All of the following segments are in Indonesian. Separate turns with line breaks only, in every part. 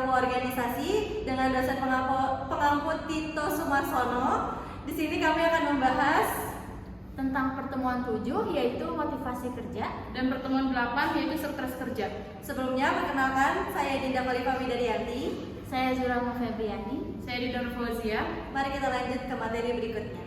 perilaku organisasi dengan dosen pengampu Tito Sumarsono. Di sini kami akan membahas
tentang pertemuan 7 yaitu motivasi kerja
dan pertemuan 8 yaitu stres kerja.
Sebelumnya, perkenalkan, saya Dinda Khalifa Widarianti.
Saya Zurama Febriani.
Saya Dida Fauzia.
Mari kita lanjut ke materi berikutnya.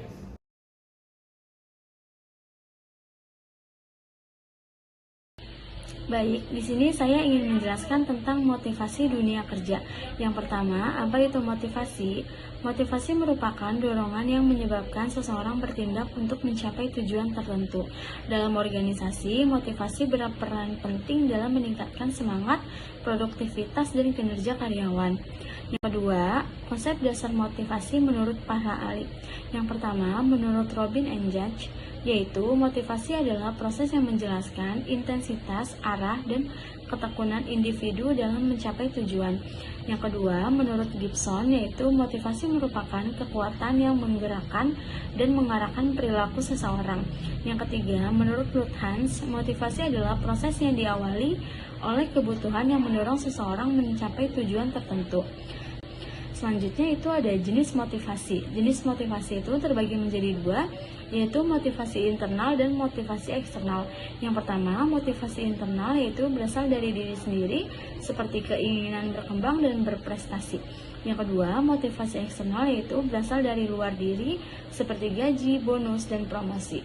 Baik, di sini saya ingin menjelaskan tentang motivasi dunia kerja. Yang pertama, apa itu motivasi? Motivasi merupakan dorongan yang menyebabkan seseorang bertindak untuk mencapai tujuan tertentu. Dalam organisasi, motivasi berperan penting dalam meningkatkan semangat, produktivitas, dan kinerja karyawan. Yang kedua, konsep dasar motivasi menurut para ahli. Yang pertama, menurut Robin and Judge, yaitu motivasi adalah proses yang menjelaskan intensitas, arah, dan ketekunan individu dalam mencapai tujuan. Yang kedua, menurut Gibson, yaitu motivasi merupakan kekuatan yang menggerakkan dan mengarahkan perilaku seseorang. Yang ketiga, menurut Luthans, motivasi adalah proses yang diawali oleh kebutuhan yang mendorong seseorang mencapai tujuan tertentu. Selanjutnya itu ada jenis motivasi. Jenis motivasi itu terbagi menjadi dua, yaitu motivasi internal dan motivasi eksternal. Yang pertama, motivasi internal yaitu berasal dari diri sendiri, seperti keinginan berkembang dan berprestasi. Yang kedua, motivasi eksternal yaitu berasal dari luar diri, seperti gaji, bonus, dan promosi.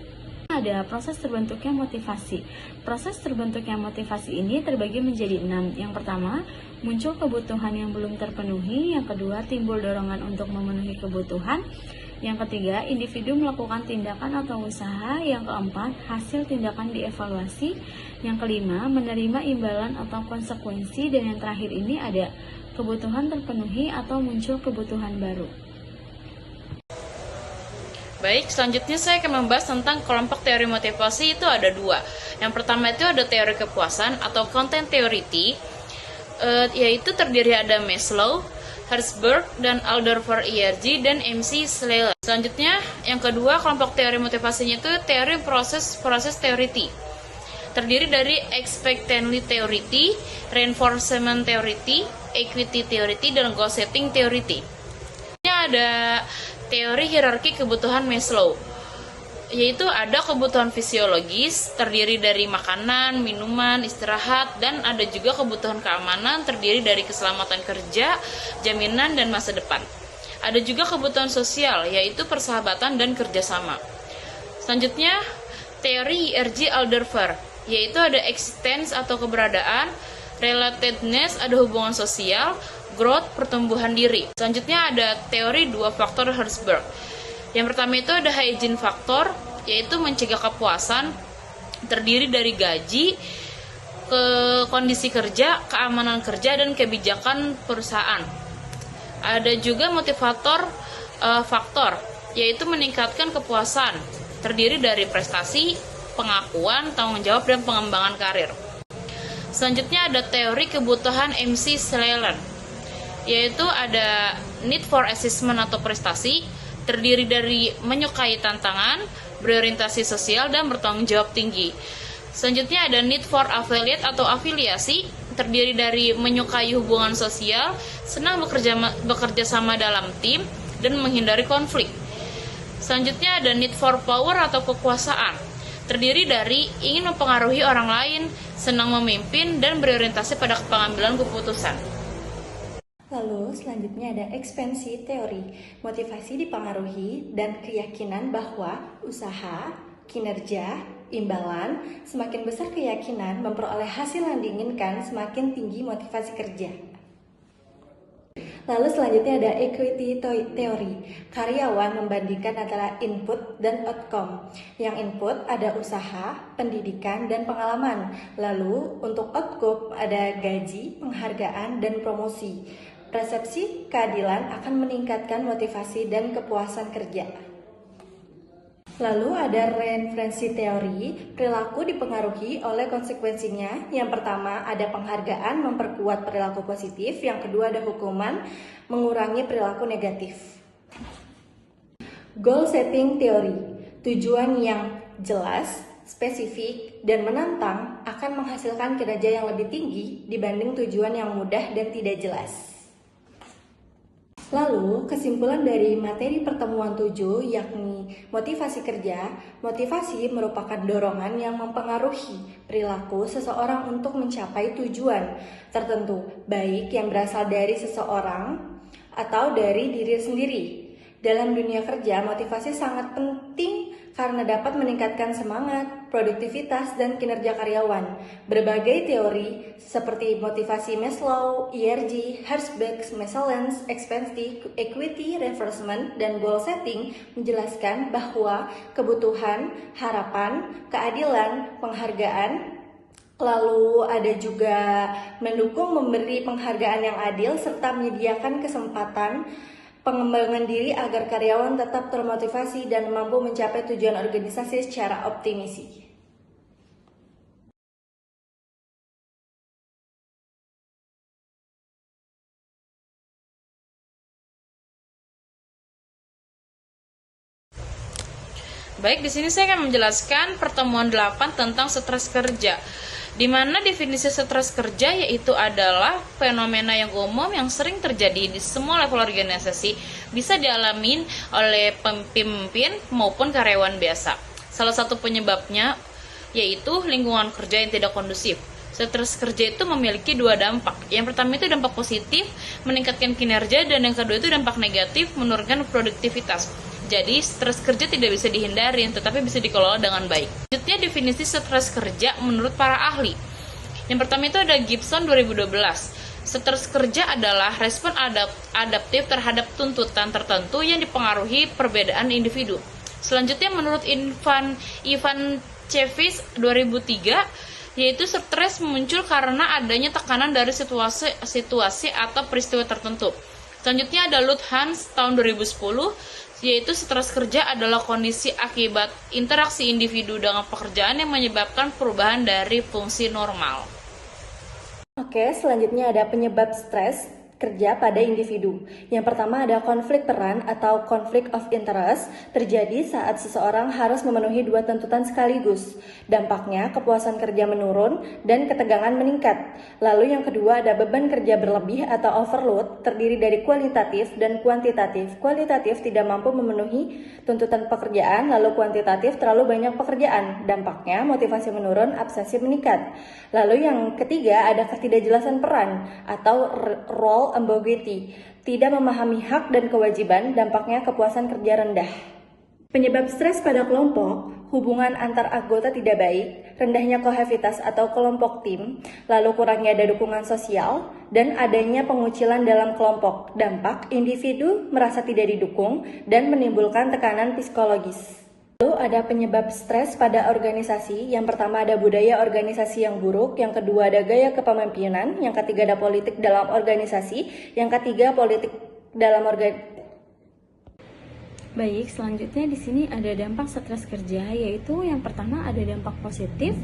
Ada proses terbentuknya motivasi. Proses terbentuknya motivasi ini terbagi menjadi 6. Yang pertama, muncul kebutuhan yang belum terpenuhi. Yang kedua, timbul dorongan untuk memenuhi kebutuhan. Yang ketiga, individu melakukan tindakan atau usaha. Yang keempat, hasil tindakan dievaluasi. Yang kelima, menerima imbalan atau konsekuensi. Dan yang terakhir ini ada kebutuhan terpenuhi atau muncul kebutuhan baru.
Baik, selanjutnya saya akan membahas tentang kelompok teori motivasi. Itu ada dua. Yang pertama itu ada teori kepuasan atau content theory, yaitu terdiri ada Maslow, Herzberg, dan Alderfer ERG, dan MC Schleyer. Selanjutnya, yang kedua kelompok teori motivasinya itu teori proses theory. Terdiri dari expectancy theory, reinforcement theory, equity theory, dan goal setting theory. Ini ada teori hierarki kebutuhan Maslow, yaitu ada kebutuhan fisiologis terdiri dari makanan, minuman, istirahat, dan ada juga kebutuhan keamanan terdiri dari keselamatan kerja, jaminan, dan masa depan. Ada juga kebutuhan sosial, yaitu persahabatan dan kerjasama. Selanjutnya, teori ERG Alderfer, yaitu ada existence atau keberadaan, relatedness ada hubungan sosial, growth pertumbuhan diri. Selanjutnya ada teori dua faktor Herzberg. Yang pertama itu ada hygiene faktor, yaitu mencegah kepuasan, terdiri dari gaji, ke kondisi kerja, keamanan kerja, dan kebijakan perusahaan. Ada juga motivator faktor, yaitu meningkatkan kepuasan, terdiri dari prestasi, pengakuan, tanggung jawab, dan pengembangan karir. Selanjutnya ada teori kebutuhan MC Schleyer, yaitu ada need for achievement atau prestasi, terdiri dari menyukai tantangan, berorientasi sosial, dan bertanggung jawab tinggi. Selanjutnya ada need for affiliate atau afiliasi, terdiri dari menyukai hubungan sosial, senang bekerja sama dalam tim, dan menghindari konflik. Selanjutnya ada need for power atau kekuasaan, terdiri dari ingin mempengaruhi orang lain, senang memimpin, dan berorientasi pada pengambilan keputusan.
Lalu selanjutnya ada ekspansi teori. Motivasi dipengaruhi dan keyakinan bahwa usaha, kinerja, imbalan, semakin besar keyakinan memperoleh hasil yang diinginkan, semakin tinggi motivasi kerja. Lalu selanjutnya ada equity teori. Karyawan membandingkan antara input dan outcome. Yang input ada usaha, pendidikan, dan pengalaman. Lalu untuk outcome ada gaji, penghargaan, dan promosi. Persepsi keadilan akan meningkatkan motivasi dan kepuasan kerja. Lalu ada reinferensi teori, perilaku dipengaruhi oleh konsekuensinya. Yang pertama ada penghargaan memperkuat perilaku positif, yang kedua ada hukuman mengurangi perilaku negatif. Goal setting teori, tujuan yang jelas, spesifik, dan menantang akan menghasilkan kinerja yang lebih tinggi dibanding tujuan yang mudah dan tidak jelas. Lalu, kesimpulan dari materi pertemuan 7 yakni motivasi kerja. Motivasi merupakan dorongan yang mempengaruhi perilaku seseorang untuk mencapai tujuan tertentu, baik yang berasal dari seseorang atau dari diri sendiri. Dalam dunia kerja, motivasi sangat penting karena dapat meningkatkan semangat, produktivitas, dan kinerja karyawan. Berbagai teori seperti motivasi Maslow, ERG, Herzberg, Mesalens, equity, reinforcement, dan goal setting menjelaskan bahwa kebutuhan, harapan, keadilan, penghargaan, lalu ada juga mendukung memberi penghargaan yang adil serta menyediakan kesempatan pengembangan diri agar karyawan tetap termotivasi dan mampu mencapai tujuan organisasi secara optimisi.
Baik, di sini saya akan menjelaskan pertemuan 8 tentang stres kerja. Di mana definisi stres kerja yaitu adalah fenomena yang umum yang sering terjadi di semua level organisasi, bisa dialami oleh pemimpin maupun karyawan biasa. Salah satu penyebabnya yaitu lingkungan kerja yang tidak kondusif. Stres kerja itu memiliki dua dampak. Yang pertama itu dampak positif, meningkatkan kinerja, dan yang kedua itu dampak negatif, menurunkan produktivitas. Jadi, stres kerja tidak bisa dihindari, tetapi bisa dikelola dengan baik. Selanjutnya, definisi stres kerja menurut para ahli. Yang pertama itu ada Gibson 2012. Stres kerja adalah respon adaptif terhadap tuntutan tertentu yang dipengaruhi perbedaan individu. Selanjutnya, menurut Ivan Cevis 2003, yaitu stres muncul karena adanya tekanan dari situasi atau peristiwa tertentu. Selanjutnya ada Luthans tahun 2010, yaitu stres kerja adalah kondisi akibat interaksi individu dengan pekerjaan yang menyebabkan perubahan dari fungsi normal.
Oke, selanjutnya ada penyebab stres kerja pada individu. Yang pertama ada konflik peran atau conflict of interest, terjadi saat seseorang harus memenuhi dua tuntutan sekaligus. Dampaknya kepuasan kerja menurun dan ketegangan meningkat. Lalu yang kedua ada beban kerja berlebih atau overload, terdiri dari kualitatif dan kuantitatif. Kualitatif tidak mampu memenuhi tuntutan pekerjaan, lalu kuantitatif terlalu banyak pekerjaan. Dampaknya motivasi menurun, absensi meningkat. Lalu yang ketiga ada ketidakjelasan peran atau role ambiguity, tidak memahami hak dan kewajiban, dampaknya kepuasan kerja rendah. Penyebab stres pada kelompok, hubungan antar anggota tidak baik, rendahnya kohesivitas atau kelompok tim, lalu kurangnya ada dukungan sosial, dan adanya pengucilan dalam kelompok. Dampak, individu merasa tidak didukung dan menimbulkan tekanan psikologis. Lalu ada penyebab stres pada organisasi. Yang pertama ada budaya organisasi yang buruk, yang kedua ada gaya kepemimpinan, yang ketiga ada politik dalam organisasi, yang ketiga politik dalam organisasi.
Baik, selanjutnya di sini ada dampak stres kerja, yaitu yang pertama ada dampak positif,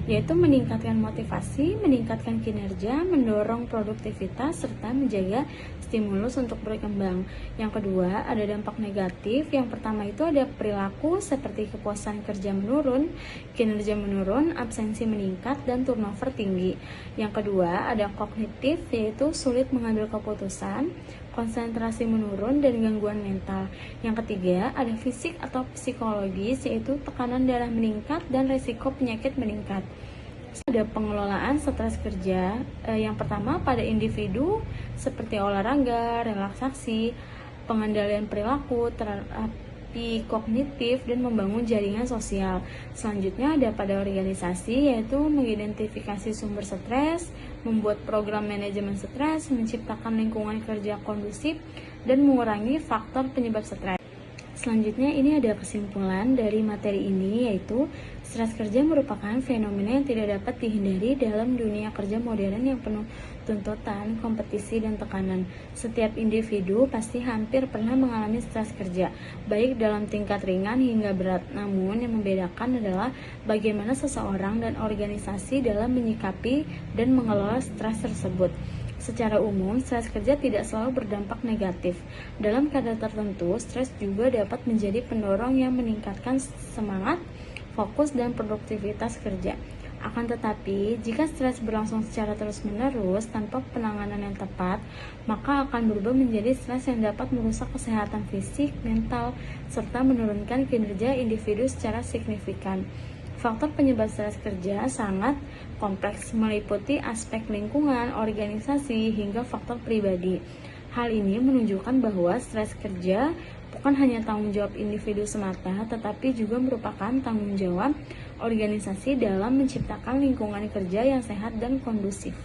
yaitu meningkatkan motivasi, meningkatkan kinerja, mendorong produktivitas, serta menjaga stimulus untuk berkembang. Yang kedua ada dampak negatif, yang pertama itu ada perilaku seperti kepuasan kerja menurun, kinerja menurun, absensi meningkat, dan turnover tinggi. Yang kedua ada kognitif, yaitu sulit mengambil keputusan, konsentrasi menurun, dan gangguan mental. Yang ketiga, ada fisik atau psikologis, yaitu tekanan darah meningkat dan risiko penyakit meningkat. Ada pengelolaan stres kerja. Yang pertama pada individu seperti olahraga, relaksasi, pengendalian perilaku, terapi kognitif, dan membangun jaringan sosial. Selanjutnya ada pada organisasi, yaitu mengidentifikasi sumber stres, membuat program manajemen stres, menciptakan lingkungan kerja kondusif, dan mengurangi faktor penyebab stres. Selanjutnya ini ada kesimpulan dari materi ini, yaitu stres kerja merupakan fenomena yang tidak dapat dihindari dalam dunia kerja modern yang penuh tuntutan, kompetisi, dan tekanan. Setiap individu pasti hampir pernah mengalami stres kerja, baik dalam tingkat ringan hingga berat. Namun yang membedakan adalah bagaimana seseorang dan organisasi dalam menyikapi dan mengelola stres tersebut. Secara umum, stres kerja tidak selalu berdampak negatif. Dalam kadar tertentu, stres juga dapat menjadi pendorong yang meningkatkan semangat, fokus, dan produktivitas kerja. Akan tetapi, jika stres berlangsung secara terus-menerus tanpa penanganan yang tepat, maka akan berubah menjadi stres yang dapat merusak kesehatan fisik, mental, serta menurunkan kinerja individu secara signifikan. Faktor penyebab stres kerja sangat kompleks, meliputi aspek lingkungan, organisasi, hingga faktor pribadi. Hal ini menunjukkan bahwa stres kerja bukan hanya tanggung jawab individu semata, tetapi juga merupakan tanggung jawab organisasi dalam menciptakan lingkungan kerja yang sehat dan kondusif.